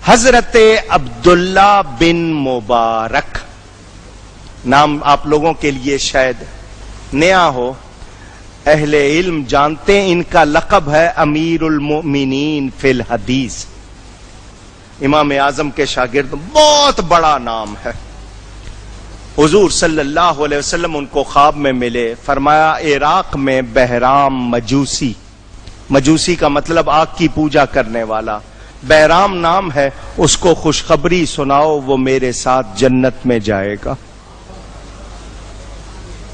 حضرت عبداللہ بن مبارک نام آپ لوگوں کے لیے شاید نیا ہو، اہل علم جانتے ہیں ان کا لقب ہے امیر المؤمنین فی الحدیث، امام اعظم کے شاگرد، بہت بڑا نام ہے۔ حضور صلی اللہ علیہ وسلم ان کو خواب میں ملے، فرمایا عراق میں بہرام مجوسی کا مطلب آگ کی پوجا کرنے والا، بہرام نام ہے، اس کو خوشخبری سناؤ وہ میرے ساتھ جنت میں جائے گا۔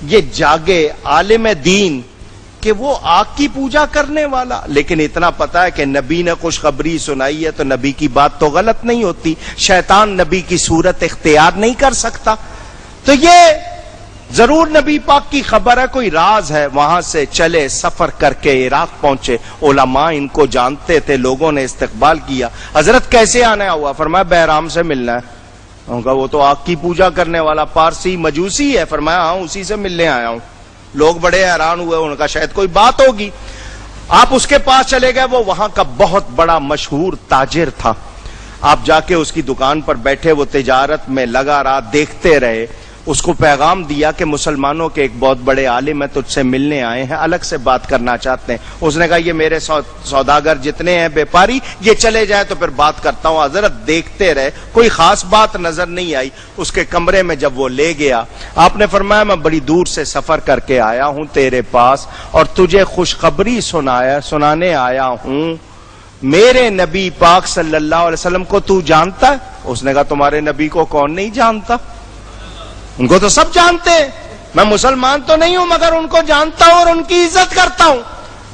یہ جاگے عالم دین کہ وہ آگ کی پوجا کرنے والا، لیکن اتنا پتا ہے کہ نبی نے خوشخبری سنائی ہے تو نبی کی بات تو غلط نہیں ہوتی، شیطان نبی کی صورت اختیار نہیں کر سکتا، تو یہ ضرور نبی پاک کی خبر ہے، کوئی راز ہے۔ وہاں سے چلے، سفر کر کے عراق پہنچے، علماء ان کو جانتے تھے، لوگوں نے استقبال کیا۔ حضرت کیسے آنا ہوا؟ فرمایا بہرام سے ملنا ہے۔ ان کا وہ تو آگ کی پوجا کرنے والا پارسی مجوسی ہے۔ فرمایا ہاں اسی سے ملنے آیا ہوں۔ لوگ بڑے حیران ہوئے، ان کا شاید کوئی بات ہوگی۔ آپ اس کے پاس چلے گئے، وہ وہاں کا بہت بڑا مشہور تاجر تھا۔ آپ جا کے اس کی دکان پر بیٹھے، وہ تجارت میں لگا رہا، دیکھتے رہے۔ اس کو پیغام دیا کہ مسلمانوں کے ایک بہت بڑے عالم ہیں، تجھ سے ملنے آئے ہیں، الگ سے بات کرنا چاہتے ہیں۔ اس نے کہا یہ میرے سوداگر جتنے ہیں بیپاری، یہ چلے جائیں تو پھر بات کرتا ہوں۔ حضرت دیکھتے رہے، کوئی خاص بات نظر نہیں آئی۔ اس کے کمرے میں جب وہ لے گیا، آپ نے فرمایا میں بڑی دور سے سفر کر کے آیا ہوں تیرے پاس اور تجھے خوشخبری سنانے آیا ہوں، میرے نبی پاک صلی اللہ علیہ وسلم کو تو جانتا ہے؟ اس نے کہا تمہارے نبی کو کون نہیں جانتا، ان کو تو سب جانتے ہیں، میں مسلمان تو نہیں ہوں مگر ان کو جانتا ہوں اور ان کی عزت کرتا ہوں۔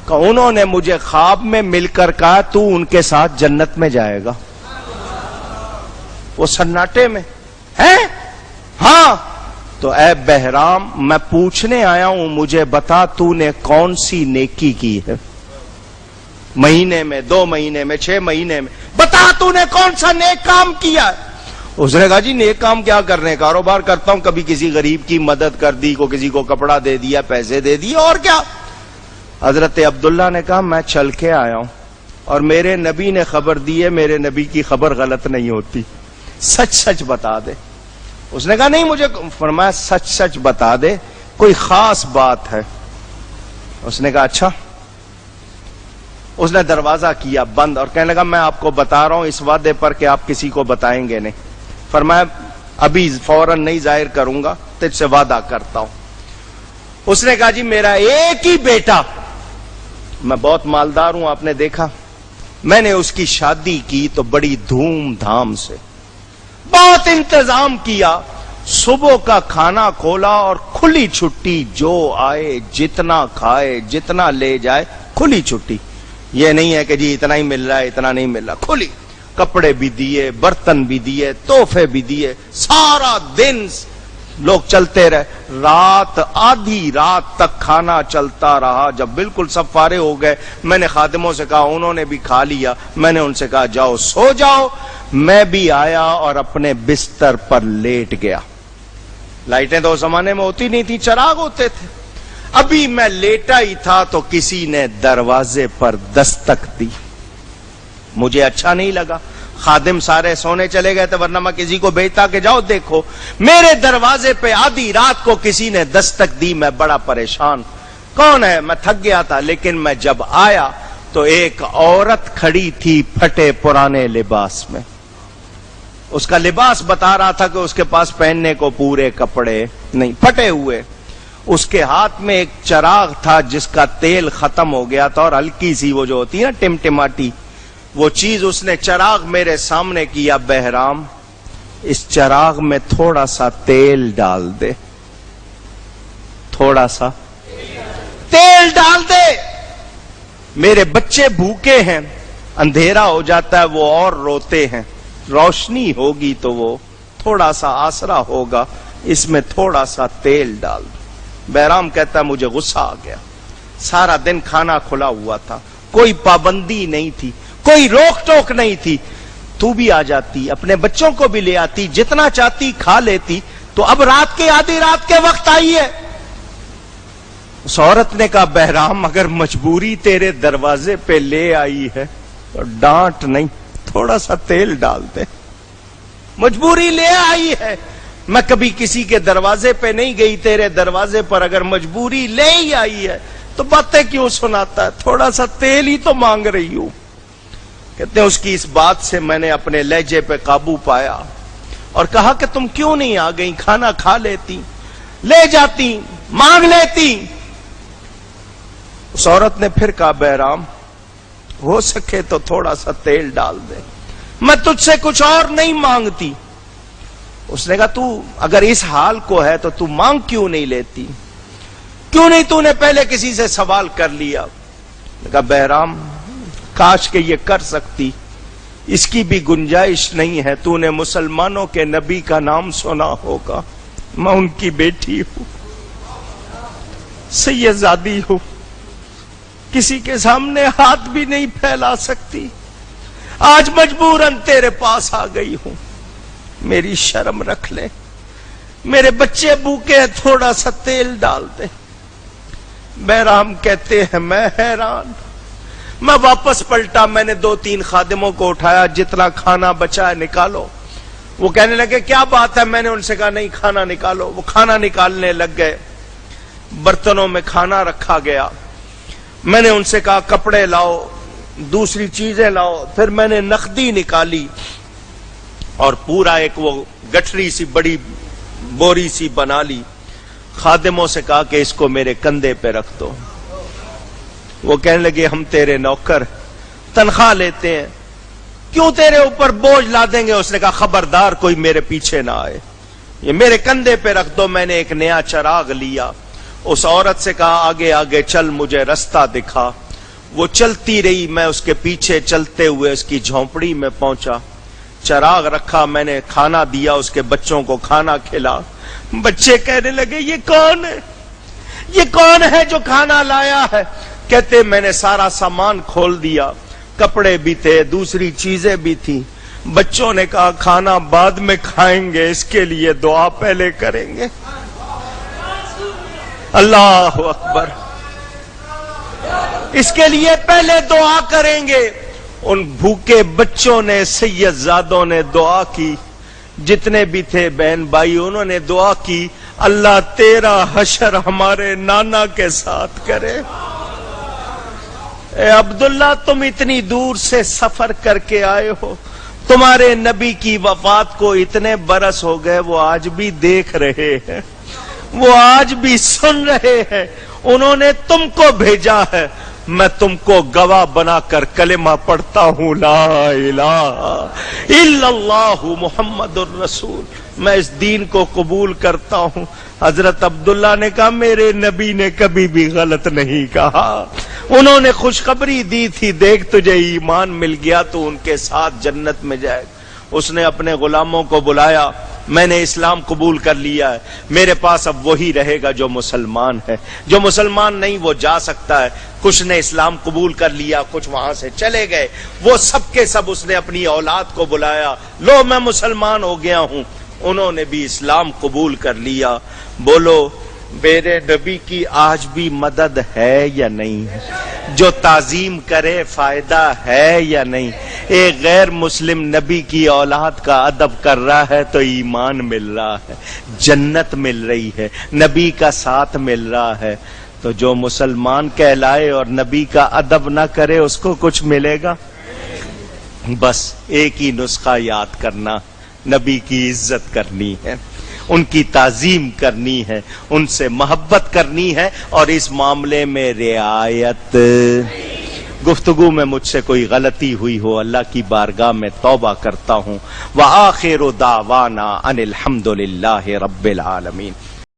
کہ انہوں نے مجھے خواب میں مل کر کہا تو ان کے ساتھ جنت میں جائے گا۔ وہ سناٹے میں ہے، ہاں تو اے بہرام میں پوچھنے آیا ہوں، مجھے بتا تو نے کون سی نیکی کی ہے، مہینے میں، 2 مہینے میں، 6 مہینے میں، بتا تو نے کون سا نیک کام کیا ہے۔ اس نے کہا جی نیک کام کیا کرنے، کاروبار کرتا ہوں، کبھی کسی غریب کی مدد کر دی، کو کسی کو کپڑا دے دیا، پیسے دے دیے، اور کیا۔ حضرت عبداللہ نے کہا میں چل کے آیا ہوں اور میرے نبی نے خبر دی ہے، میرے نبی کی خبر غلط نہیں ہوتی، سچ سچ بتا دے۔ اس نے کہا نہیں مجھے، فرمایا سچ سچ بتا دے، کوئی خاص بات ہے۔ اس نے کہا اچھا۔ اس نے دروازہ کیا بند اور کہنے لگا میں آپ کو بتا رہا ہوں اس وعدے پر کہ آپ کسی کو بتائیں گے نہیں۔ فرمایا ابھی فوراً نہیں ظاہر کروں گا، تجھ سے وعدہ کرتا ہوں۔ اس نے کہا جی میرا ایک ہی بیٹا، میں بہت مالدار ہوں، آپ نے دیکھا، میں نے اس کی شادی کی تو بڑی دھوم دھام سے، بہت انتظام کیا، صبح کا کھانا کھولا اور کھلی چھٹی، جو آئے جتنا کھائے جتنا لے جائے، کھلی چھٹی۔ یہ نہیں ہے کہ جی اتنا ہی مل رہا ہے اتنا نہیں مل رہا، کھلی، کپڑے بھی دیے، برتن بھی دیے، تحفے بھی دیے، سارا دن لوگ چلتے رہے۔ رات، آدھی رات تک کھانا چلتا رہا۔ جب بالکل سب فارغ ہو گئے، میں نے خادموں سے کہا، انہوں نے بھی کھا لیا، میں نے ان سے کہا جاؤ سو جاؤ۔ میں بھی آیا اور اپنے بستر پر لیٹ گیا۔ لائٹیں تو اس زمانے میں ہوتی نہیں تھی، چراغ ہوتے تھے۔ ابھی میں لیٹا ہی تھا تو کسی نے دروازے پر دستک دی، مجھے اچھا نہیں لگا، خادم سارے سونے چلے گئے تھے ورنہ میں کسی کو بھیجتا کہ جاؤ دیکھو۔ میرے دروازے پہ آدھی رات کو کسی نے دستک دی، میں بڑا پریشان، کون ہے؟ میں تھک گیا تھا، لیکن میں جب آیا تو ایک عورت کھڑی تھی پھٹے پرانے لباس میں۔ اس کا لباس بتا رہا تھا کہ اس کے پاس پہننے کو پورے کپڑے نہیں، پھٹے ہوئے۔ اس کے ہاتھ میں ایک چراغ تھا جس کا تیل ختم ہو گیا تھا اور ہلکی سی وہ جو ہوتی ہے نا ٹمٹماٹی، وہ چیز اس نے چراغ میرے سامنے کیا، بہرام اس چراغ میں تھوڑا سا تیل ڈال دے، تھوڑا سا تیل ڈال دے، میرے بچے بھوکے ہیں، اندھیرا ہو جاتا ہے وہ اور روتے ہیں، روشنی ہوگی تو وہ تھوڑا سا آسرا ہوگا، اس میں تھوڑا سا تیل ڈال دو۔ بہرام کہتا ہے مجھے غصہ آ گیا، سارا دن کھانا کھلا ہوا تھا، کوئی پابندی نہیں تھی، کوئی روک ٹوک نہیں تھی، تو بھی آ جاتی، اپنے بچوں کو بھی لے آتی، جتنا چاہتی کھا لیتی، تو اب رات کے آدھی رات کے وقت آئی ہے۔ اس عورت نے کہا بہرام اگر مجبوری تیرے دروازے پہ لے آئی ہے تو ڈانٹ نہیں، تھوڑا سا تیل ڈال دے. مجبوری لے آئی ہے. میں کبھی کسی کے دروازے پہ نہیں گئی, تیرے دروازے پر اگر مجبوری لے ہی آئی ہے تو باتیں کیوں سناتا ہے؟ تھوڑا سا تیل ہی تو مانگ رہی ہوں. کہتے ہیں اس کی اس بات سے میں نے اپنے لہجے پہ قابو پایا اور کہا کہ تم کیوں نہیں آ گئی؟ کھانا کھا لیتی, لے جاتی, مانگ لیتی. اس عورت نے پھر کہا بہرام ہو سکے تو تھوڑا سا تیل ڈال دے, میں تجھ سے کچھ اور نہیں مانگتی. اس نے کہا تو اگر اس حال کو ہے تو تو مانگ کیوں نہیں لیتی؟ کیوں نہیں تو نے پہلے کسی سے سوال کر لیا؟ کہا بہرام کاش کہ یہ کر سکتی, اس کی بھی گنجائش نہیں ہے. تو نے مسلمانوں کے نبی کا نام سنا ہوگا, میں ان کی بیٹی ہوں, سیدزادی ہوں, کسی کے سامنے ہاتھ بھی نہیں پھیلا سکتی. آج مجبوراً تیرے پاس آ گئی ہوں, میری شرم رکھ لے. میرے بچے بھوکے ہیں, تھوڑا سا تیل ڈال دے. بہرام کہتے ہیں میں حیران. میں واپس پلٹا, میں نے 2-3 خادموں کو اٹھایا, جتنا کھانا بچا ہے نکالو. وہ کہنے لگے کیا بات ہے؟ میں نے ان سے کہا نہیں کھانا نکالو. وہ کھانا نکالنے لگ گئے. برتنوں میں کھانا رکھا گیا. میں نے ان سے کہا کپڑے لاؤ, دوسری چیزیں لاؤ. پھر میں نے نقدی نکالی اور پورا ایک وہ گٹھری سی بڑی بوری سی بنا لی. خادموں سے کہا کہ اس کو میرے کندھے پہ رکھ دو. وہ کہنے لگے ہم تیرے نوکر, تنخواہ لیتے ہیں, کیوں تیرے اوپر بوجھ لا دیں گے؟ اس نے کہا خبردار کوئی میرے پیچھے نہ آئے, یہ میرے کندھے پہ رکھ دو. میں نے ایک نیا چراغ لیا, اس عورت سے کہا آگے آگے چل, مجھے رستہ دکھا. وہ چلتی رہی, میں اس کے پیچھے چلتے ہوئے اس کی جھونپڑی میں پہنچا. چراغ رکھا, میں نے کھانا دیا, اس کے بچوں کو کھانا کھلا. بچے کہنے لگے یہ کون ہے, یہ کون ہے جو کھانا لایا ہے؟ کہتے میں نے سارا سامان کھول دیا, کپڑے بھی تھے, دوسری چیزیں بھی تھی. بچوں نے کہا کھانا بعد میں کھائیں گے, اس کے لیے دعا پہلے کریں گے. اللہ اکبر, اس کے لیے پہلے دعا کریں گے. ان بھوکے بچوں نے, سیدزادوں نے دعا کی, جتنے بھی تھے بہن بھائی انہوں نے دعا کی اللہ تیرا حشر ہمارے نانا کے ساتھ کرے. اے عبداللہ تم اتنی دور سے سفر کر کے آئے ہو, تمہارے نبی کی وفات کو اتنے برس ہو گئے, وہ آج بھی دیکھ رہے ہیں, وہ آج بھی سن رہے ہیں. انہوں نے تم کو بھیجا ہے, میں تم کو گواہ بنا کر کلمہ پڑھتا ہوں لا الہ الا اللہ محمد الرسول. میں اس دین کو قبول کرتا ہوں. حضرت عبداللہ نے کہا میرے نبی نے کبھی بھی غلط نہیں کہا, انہوں نے خوشخبری دی تھی دیکھ تجھے ایمان مل گیا تو ان کے ساتھ جنت میں جائے. اس نے اپنے غلاموں کو بلایا, میں نے اسلام قبول کر لیا ہے, میرے پاس اب وہی رہے گا جو مسلمان ہے, جو مسلمان نہیں وہ جا سکتا ہے. کچھ نے اسلام قبول کر لیا, کچھ وہاں سے چلے گئے. وہ سب کے سب اس نے اپنی اولاد کو بلایا, لو میں مسلمان ہو گیا ہوں. انہوں نے بھی اسلام قبول کر لیا. بولو میرے نبی کی آج بھی مدد ہے یا نہیں ہے؟ جو تعظیم کرے فائدہ ہے یا نہیں؟ ایک غیر مسلم نبی کی اولاد کا ادب کر رہا ہے تو ایمان مل رہا ہے, جنت مل رہی ہے, نبی کا ساتھ مل رہا ہے. تو جو مسلمان کہلائے اور نبی کا ادب نہ کرے اس کو کچھ ملے گا؟ بس ایک ہی نسخہ یاد کرنا, نبی کی عزت کرنی ہے, ان کی تعظیم کرنی ہے, ان سے محبت کرنی ہے, اور اس معاملے میں رعایت. گفتگو میں مجھ سے کوئی غلطی ہوئی ہو اللہ کی بارگاہ میں توبہ کرتا ہوں. وآخر دعوانا ان الحمد للہ رب العالمین.